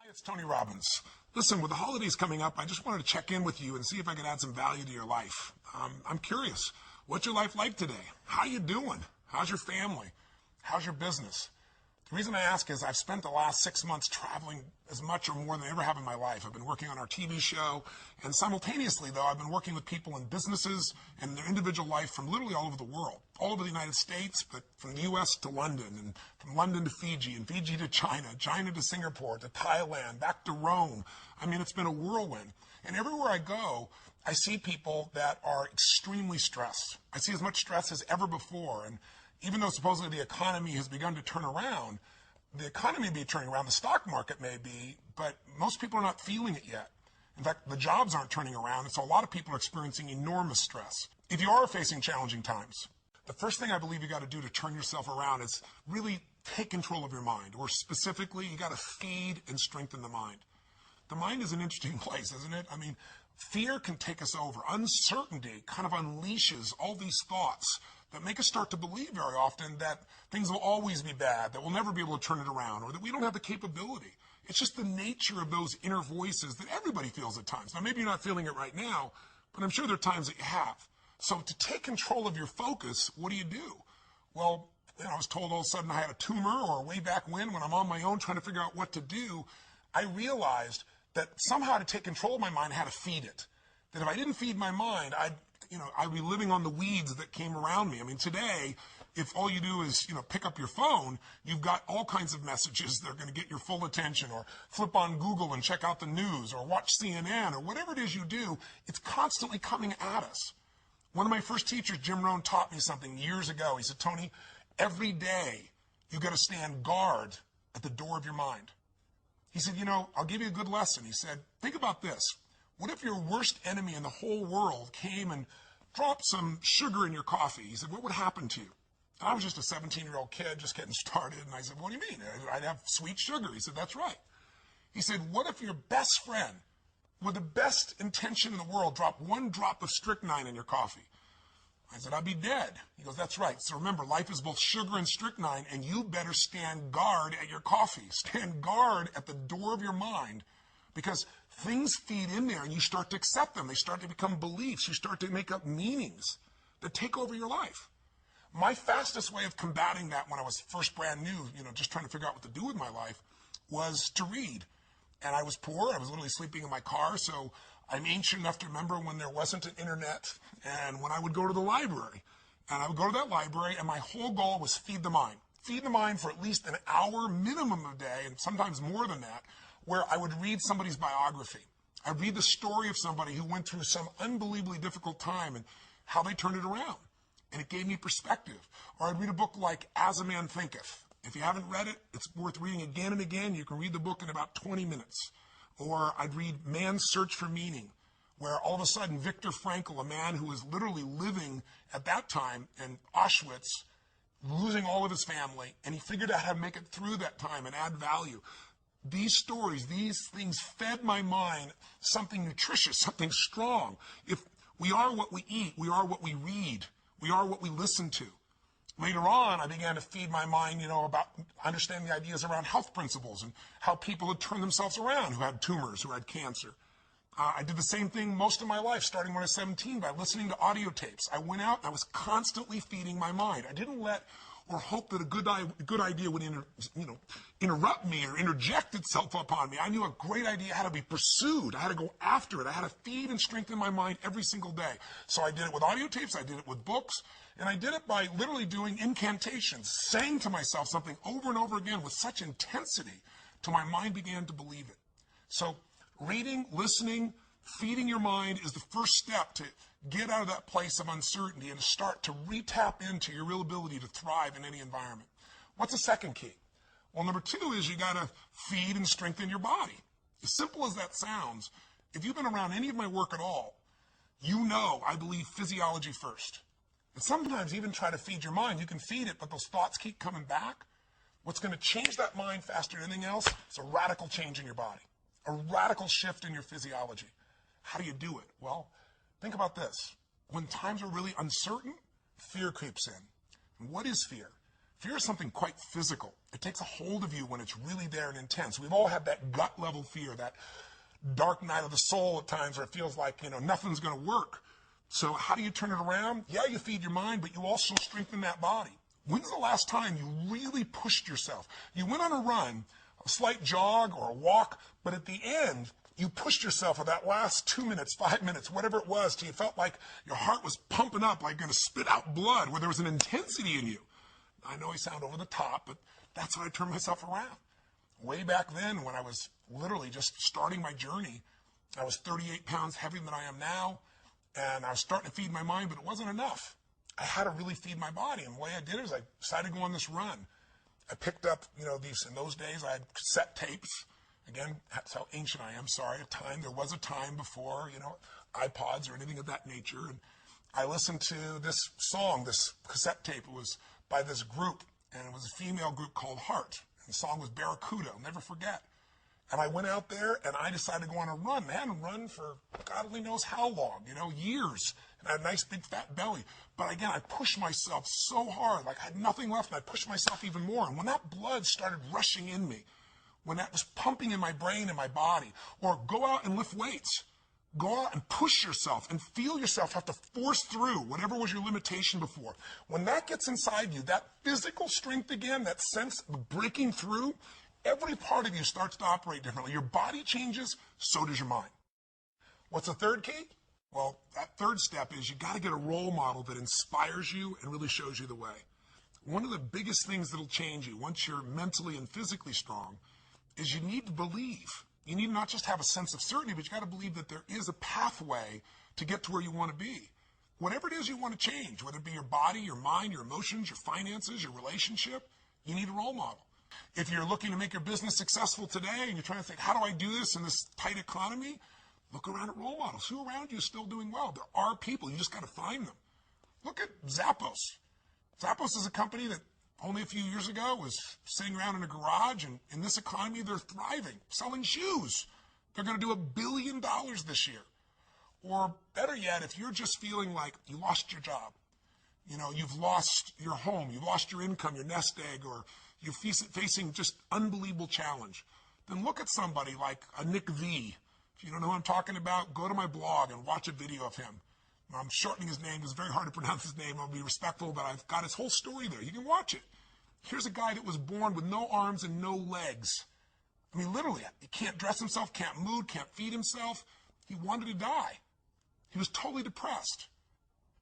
It's Tony Robbins. Listen, with the holidays coming up, I just wanted to check in with you and see if I could add some value to your life. I'm curious, what's your life like today? How you doing? How's your family? How's your business? The reason I ask is I've spent the last 6 months traveling as much or more than I ever have in my life. I've been working on our TV show, and simultaneously, though, I've been working with people in businesses and their individual life from literally all over the world, all over the United States, but from the U.S. to London, and from London to Fiji, and Fiji to China, China to Singapore, to Thailand, back to Rome. I mean, it's been a whirlwind. And everywhere I go, I see people that are extremely stressed. I see as much stress as ever before, and even though supposedly the economy has begun to turn around, the economy may be turning around, the stock market may be, but most people are not feeling it yet. In fact, the jobs aren't turning around, and so a lot of people are experiencing enormous stress. If you are facing challenging times, the first thing I believe you got to do to turn yourself around is really take control of your mind, or specifically, you got to feed and strengthen the mind. The mind is an interesting place, isn't it? I mean, fear can take us over. Uncertainty kind of unleashes all these thoughts that make us start to believe very often that things will always be bad, that we'll never be able to turn it around, or that we don't have the capability. It's just the nature of those inner voices that everybody feels at times. Now, maybe you're not feeling it right now, but I'm sure there are times that you have. So to take control of your focus, what do? Well, I was told all of a sudden I had a tumor, or way back when I'm on my own trying to figure out what to do, I realized that somehow to take control of my mind, I had to feed it. That if I didn't feed my mind, I'd be living on the weeds that came around me. I mean, today, if all you do is, pick up your phone, you've got all kinds of messages that are going to get your full attention, or flip on Google and check out the news, or watch CNN, or whatever it is you do, it's constantly coming at us. One of my first teachers, Jim Rohn, taught me something years ago. He said, Tony, every day you got to stand guard at the door of your mind. He said, I'll give you a good lesson. He said, think about this. What if your worst enemy in the whole world came and dropped some sugar in your coffee? He said, what would happen to you? I was just a 17-year-old kid just getting started. And I said, what do you mean? I'd have sweet sugar. He said, that's right. He said, what if your best friend, with the best intention in the world, dropped one drop of strychnine in your coffee? I said, I'd be dead. He goes, that's right. So remember, life is both sugar and strychnine, and you better stand guard at your coffee. Stand guard at the door of your mind, because things feed in there and you start to accept them. They start to become beliefs. You start to make up meanings that take over your life. My fastest way of combating that when I was first brand new, just trying to figure out what to do with my life, was to read. And I was poor. I was literally sleeping in my car. So I'm ancient enough to remember when there wasn't an internet, and when I would go to the library. And I would go to that library, and my whole goal was feed the mind. Feed the mind for at least an hour minimum a day, and sometimes more than that, where I would read somebody's biography. I'd read the story of somebody who went through some unbelievably difficult time and how they turned it around. And it gave me perspective. Or I'd read a book like As a Man Thinketh. If you haven't read it, it's worth reading again and again. You can read the book in about 20 minutes. Or I'd read Man's Search for Meaning, where all of a sudden Viktor Frankl, a man who was literally living at that time in Auschwitz, losing all of his family, and he figured out how to make it through that time and add value. These stories, these things fed my mind something nutritious, something strong. If we are what we eat, we are what we read, we are what we listen to. Later on, I began to feed my mind, about understanding the ideas around health principles and how people had turned themselves around who had tumors, who had cancer. I did the same thing most of my life, starting when I was 17, by listening to audio tapes. I went out and I was constantly feeding my mind. I didn't let or hope that a good idea would interrupt me or interject itself upon me. I knew a great idea had to be pursued. I had to go after it. I had to feed and strengthen my mind every single day. So I did it with audio tapes. I did it with books. And I did it by literally doing incantations, saying to myself something over and over again with such intensity till my mind began to believe it. So reading, listening, feeding your mind is the first step to get out of that place of uncertainty and to start to re-tap into your real ability to thrive in any environment. What's the second key? Well, number 2 is you got to feed and strengthen your body. As simple as that sounds, if you've been around any of my work at all, I believe physiology first. And sometimes even try to feed your mind. You can feed it, but those thoughts keep coming back. What's going to change that mind faster than anything else is a radical change in your body, a radical shift in your physiology. How do you do it? Well, think about this. When times are really uncertain, fear creeps in. And what is fear? Fear is something quite physical. It takes a hold of you when it's really there and intense. We've all had that gut level fear, that dark night of the soul at times where it feels like, nothing's going to work. So how do you turn it around? Yeah, you feed your mind, but you also strengthen that body. When's the last time you really pushed yourself? You went on a run, a slight jog or a walk, but at the end, you pushed yourself for that last 2 minutes, 5 minutes, whatever it was, till you felt like your heart was pumping up, like going to spit out blood, where there was an intensity in you. I know I sound over the top, but that's how I turned myself around. Way back then, when I was literally just starting my journey, I was 38 pounds heavier than I am now, and I was starting to feed my mind, but it wasn't enough. I had to really feed my body, and the way I did it is I decided to go on this run. I picked up, these, in those days, I had cassette tapes. Again, that's how ancient I am, sorry. There was a time before, iPods or anything of that nature, and I listened to this song, this cassette tape. It was by this group, and it was a female group called Heart. And the song was Barracuda, I'll never forget. And I went out there, and I decided to go on a run. I hadn't run for God only knows how long, years. And I had a nice big fat belly. But again, I pushed myself so hard, like I had nothing left, and I pushed myself even more. And when that blood started rushing in me, when that was pumping in my brain and my body, or go out and lift weights, go out and push yourself and feel yourself have to force through whatever was your limitation before. When that gets inside you, that physical strength again, that sense of breaking through, every part of you starts to operate differently. Your body changes, so does your mind. What's the third key? Well, that third step is you got to get a role model that inspires you and really shows you the way. One of the biggest things that'll change you once you're mentally and physically strong is you need to believe. You need to not just have a sense of certainty, but you got to believe that there is a pathway to get to where you want to be. Whatever it is you want to change, whether it be your body, your mind, your emotions, your finances, your relationship, you need a role model. If you're looking to make your business successful today and you're trying to think, how do I do this in this tight economy? Look around at role models. Who around you is still doing well? There are people. You just got to find them. Look at Zappos. Zappos is a company that only a few years ago was sitting around in a garage, and in this economy, they're thriving, selling shoes. They're going to do $1 billion this year. Or better yet, if you're just feeling like you lost your job, you've lost your home, you've lost your income, your nest egg, or you're facing just unbelievable challenge, then look at somebody like a Nick V. If you don't know who I'm talking about, go to my blog and watch a video of him. I'm shortening his name. It's very hard to pronounce his name. I'll be respectful, but I've got his whole story there. You can watch it. Here's a guy that was born with no arms and no legs. I mean, literally, he can't dress himself, can't move, can't feed himself. He wanted to die. He was totally depressed.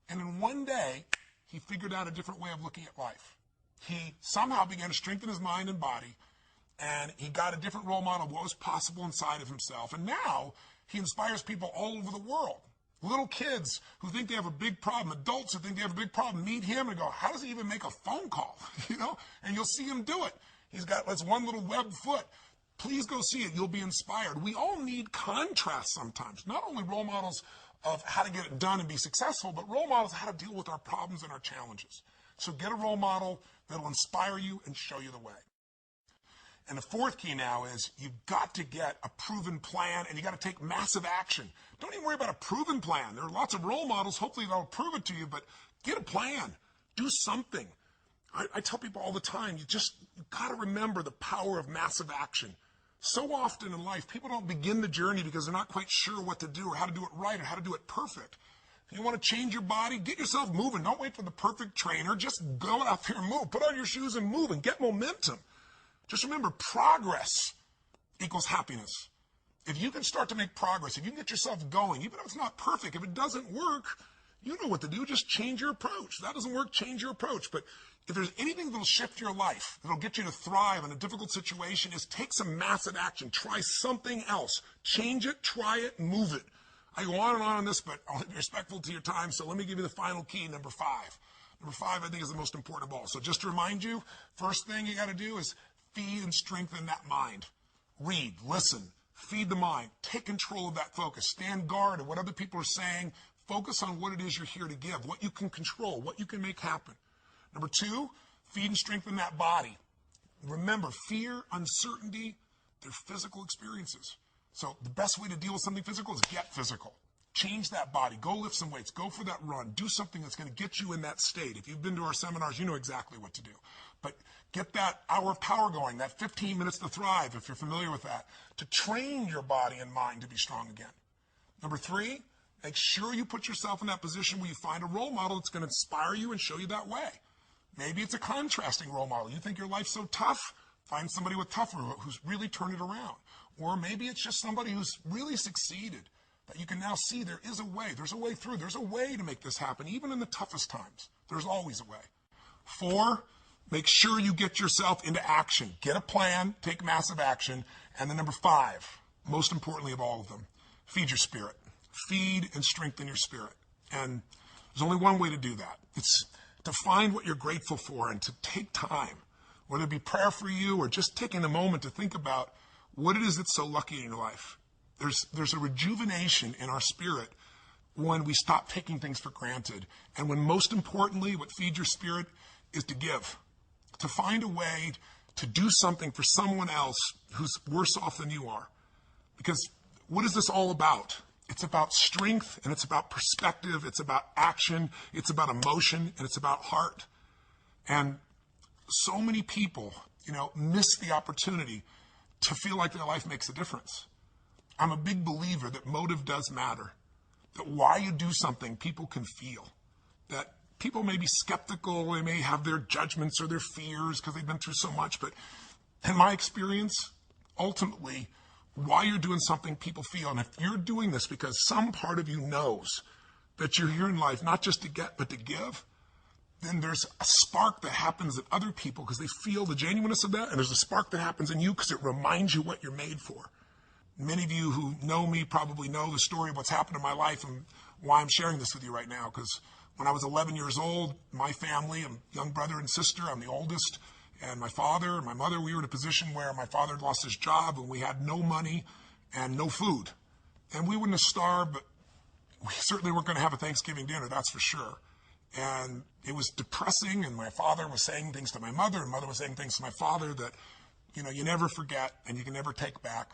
And in one day, he figured out a different way of looking at life. He somehow began to strengthen his mind and body, and he got a different role model of what was possible inside of himself. And now he inspires people all over the world. Little kids who think they have a big problem, adults who think they have a big problem, meet him and go, how does he even make a phone call? And you'll see him do it. He's got this one little web foot. Please go see it. You'll be inspired. We all need contrast sometimes. Not only role models of how to get it done and be successful, but role models of how to deal with our problems and our challenges. So get a role model that'll inspire you and show you the way. And the fourth key now is you've got to get a proven plan, and you got to take massive action. Don't even worry about a proven plan. There are lots of role models. Hopefully they'll prove it to you, but get a plan. Do something. I tell people all the time, you've got to remember the power of massive action. So often in life, people don't begin the journey because they're not quite sure what to do or how to do it right or how to do it perfect. If you want to change your body, get yourself moving. Don't wait for the perfect trainer. Just go out there and move. Put on your shoes and move and get momentum. Just remember, progress equals happiness. If you can start to make progress, if you can get yourself going, even if it's not perfect, if it doesn't work, you know what to do. Just change your approach. If that doesn't work, change your approach. But if there's anything that'll shift your life, that'll get you to thrive in a difficult situation, is take some massive action. Try something else. Change it, try it, move it. I go on and on this, but I'll be respectful to your time, so let me give you the final key, number 5. Number 5, I think, is the most important of all. So just to remind you, first thing you got to do is feed and strengthen that mind. Read, listen, feed the mind. Take control of that focus. Stand guard at what other people are saying. Focus on what it is you're here to give, what you can control, what you can make happen. Number 2, feed and strengthen that body. Remember, fear, uncertainty, they're physical experiences. So the best way to deal with something physical is get physical. Change that body. Go lift some weights. Go for that run. Do something that's going to get you in that state. If you've been to our seminars, you know exactly what to do. but get that hour of power going, that 15 minutes to thrive, if you're familiar with that, to train your body and mind to be strong again. Number 3, make sure you put yourself in that position where you find a role model that's going to inspire you and show you that way. Maybe it's a contrasting role model. You think your life's so tough, find somebody with tougher who's really turned it around. Or maybe it's just somebody who's really succeeded, that you can now see there is a way. There's a way through. There's a way to make this happen, even in the toughest times. There's always a way. 4, make sure you get yourself into action. Get a plan, take massive action. And then number 5, most importantly of all of them, feed your spirit. Feed and strengthen your spirit. And there's only one way to do that. It's to find what you're grateful for and to take time, whether it be prayer for you or just taking a moment to think about what it is that's so lucky in your life. There's a rejuvenation in our spirit when we stop taking things for granted. And when most importantly, what feeds your spirit is to give, to find a way to do something for someone else who's worse off than you are. Because what is this all about? It's about strength, and it's about perspective, it's about action, it's about emotion, and it's about heart. And so many people, miss the opportunity to feel like their life makes a difference. I'm a big believer that motive does matter, that why you do something people can feel, that people may be skeptical, they may have their judgments or their fears because they've been through so much, but in my experience, ultimately, why you're doing something people feel. And if you're doing this because some part of you knows that you're here in life not just to get but to give, then there's a spark that happens in other people because they feel the genuineness of that, and there's a spark that happens in you because it reminds you what you're made for. Many of you who know me probably know the story of what's happened in my life and why I'm sharing this with you right now, because when I was 11 years old, my family, a young brother and sister, I'm the oldest, and my father and my mother, we were in a position where my father had lost his job and we had no money and no food. And we wouldn't have starved, but we certainly weren't going to have a Thanksgiving dinner, that's for sure. And it was depressing, and my father was saying things to my mother, and mother was saying things to my father that, you never forget and you can never take back.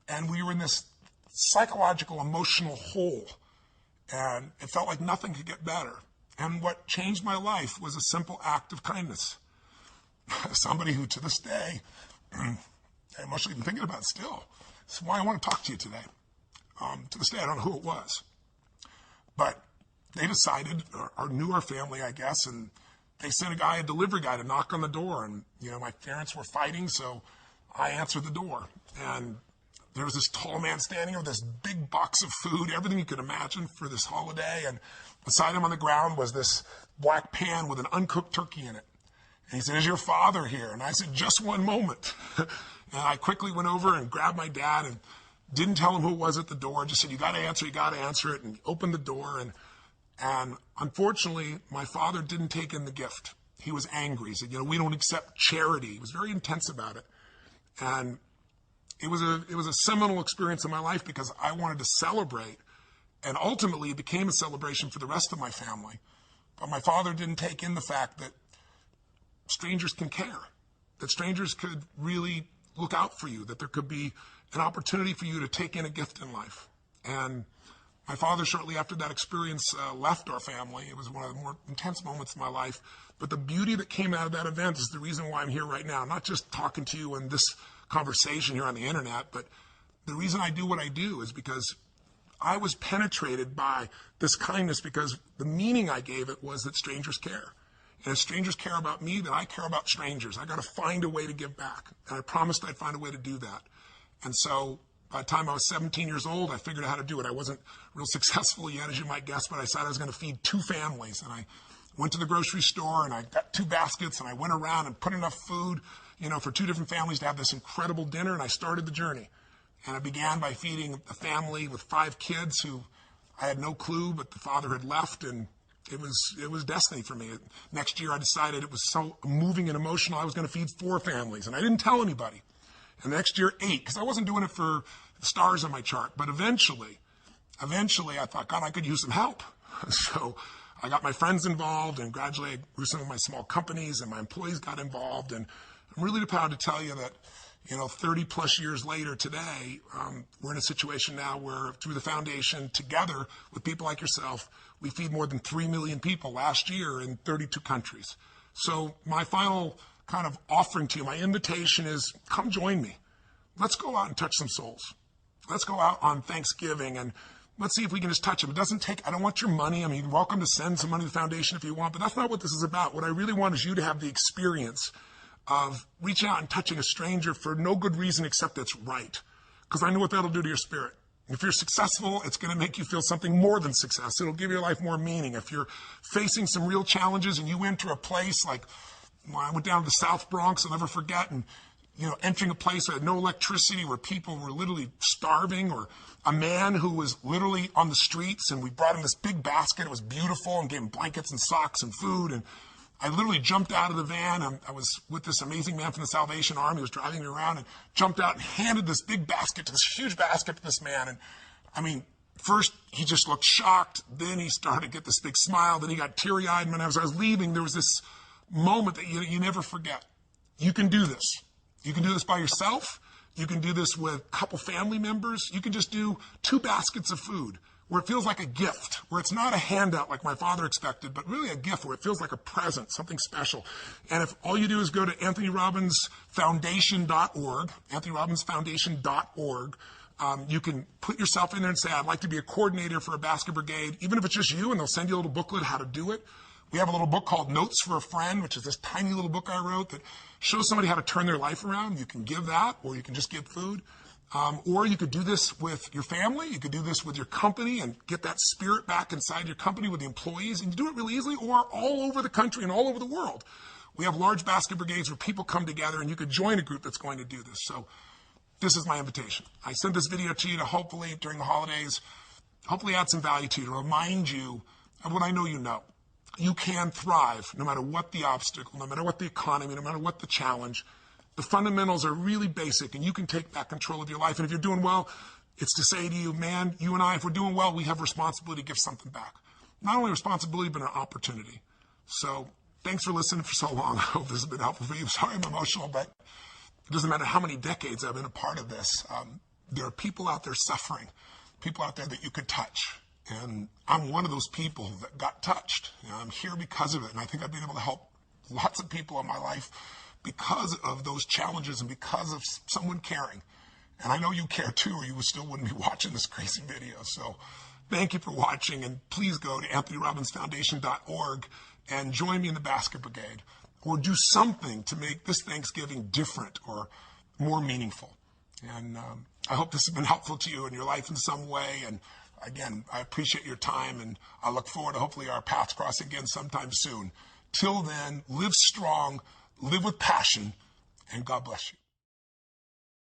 And we were in this psychological, emotional hole, and it felt like nothing could get better. And what changed my life was a simple act of kindness. Somebody who, to this day, I'm emotionally even thinking about it still. That's why I want to talk to you today. To this day, I don't know who it was. But they decided, or knew our family, I guess, and they sent a delivery guy to knock on the door. And, my parents were fighting, so I answered the door. And there was this tall man standing with this big box of food, everything you could imagine for this holiday. And beside him on the ground was this black pan with an uncooked turkey in it. And he said, "Is your father here?" And I said, "Just one moment." And I quickly went over and grabbed my dad and didn't tell him who it was at the door. Just said, you got to answer it. And opened the door. And unfortunately, my father didn't take in the gift. He was angry. He said, "We don't accept charity." He was very intense about it. And it was a seminal experience in my life because I wanted to celebrate. And ultimately, it became a celebration for the rest of my family. But my father didn't take in the fact that strangers can care, that strangers could really look out for you, that there could be an opportunity for you to take in a gift in life. And my father, shortly after that experience, left our family. It was one of the more intense moments of my life. But the beauty that came out of that event is the reason why I'm here right now, not just talking to you in this conversation here on the internet, but the reason I do what I do is because I was penetrated by this kindness because the meaning I gave it was that strangers care. And if strangers care about me, then I care about strangers. I got to find a way to give back. And I promised I'd find a way to do that. And so by the time I was 17 years old, I figured out how to do it. I wasn't real successful yet, as you might guess, but I decided I was going to feed 2 families. And I went to the grocery store and I got 2 baskets and I went around and put enough food, for 2 different families to have this incredible dinner. And I started the journey. And I began by feeding a family with 5 kids who I had no clue, but the father had left, and it was destiny for me. Next year, I decided it was so moving and emotional, I was going to feed 4 families, and I didn't tell anybody. And the next year, 8, because I wasn't doing it for the stars on my chart. But eventually, I thought, God, I could use some help. So I got my friends involved, and gradually I grew some of my small companies, and my employees got involved. And I'm really proud to tell you that 30 plus years later today, we're in a situation now where through the foundation, together with people like yourself, we feed more than 3 million people last year in 32 countries. So my final kind of offering to you, my invitation is come join me. Let's go out and touch some souls. Let's go out on Thanksgiving and let's see if we can just touch them. It doesn't take, I don't want your money. I mean, you're welcome to send some money to the foundation if you want, but that's not what this is about. What I really want is you to have the experience of reaching out and touching a stranger for no good reason except it's right. Because I know what that'll do to your spirit. If you're successful, it's going to make you feel something more than success. It'll give your life more meaning. If you're facing some real challenges and you enter a place like, when I went down to the South Bronx, I'll never forget, and entering a place that had no electricity, where people were literally starving, or a man who was literally on the streets, and we brought him this big basket. It was beautiful, and gave him blankets and socks and food. And I literally jumped out of the van. I was with this amazing man from the Salvation Army who was driving me around, and jumped out and handed this big basket, this huge basket to this man. And I mean, first he just looked shocked. Then he started to get this big smile. Then he got teary-eyed. And when I was leaving, there was this moment that you never forget. You can do this. You can do this by yourself. You can do this with a couple family members. You can just do 2 baskets of food where it feels like a gift, where it's not a handout like my father expected, but really a gift where it feels like a present, something special. And if all you do is go to anthonyrobinsfoundation.org, anthonyrobinsfoundation.org, you can put yourself in there and say, I'd like to be a coordinator for a basket brigade, even if it's just you, and they'll send you a little booklet how to do it. We have a little book called Notes for a Friend, which is this tiny little book I wrote that shows somebody how to turn their life around. You can give that, or you can just give food. Or you could do this with your family. You could do this with your company and get that spirit back inside your company with the employees. And you do it really easily, or all over the country and all over the world. We have large basket brigades where people come together, and you could join a group that's going to do this. So this is my invitation. I sent this video to you to hopefully, during the holidays, hopefully add some value to you, to remind you of what I know you know. You can thrive no matter what the obstacle, no matter what the economy, no matter what the challenge. The fundamentals are really basic, and you can take back control of your life. And if you're doing well, it's to say to you, man, you and I, if we're doing well, we have responsibility to give something back. Not only responsibility, but an opportunity. So thanks for listening for so long. I hope this has been helpful for you. Sorry I'm emotional, but it doesn't matter how many decades I've been a part of this. There are people out there suffering, people out there that you could touch. And I'm one of those people that got touched. I'm here because of it. And I think I've been able to help lots of people in my life because of those challenges and because of someone caring. And I know you care too, or you still wouldn't be watching this crazy video. So thank you for watching. And please go to anthonyrobinsfoundation.org and join me in the basket brigade, or do something to make this Thanksgiving different or more meaningful. And I hope this has been helpful to you in your life in some way. And again, I appreciate your time, and I look forward to hopefully our paths cross again sometime soon. Till then, live strong, live with passion, and God bless you.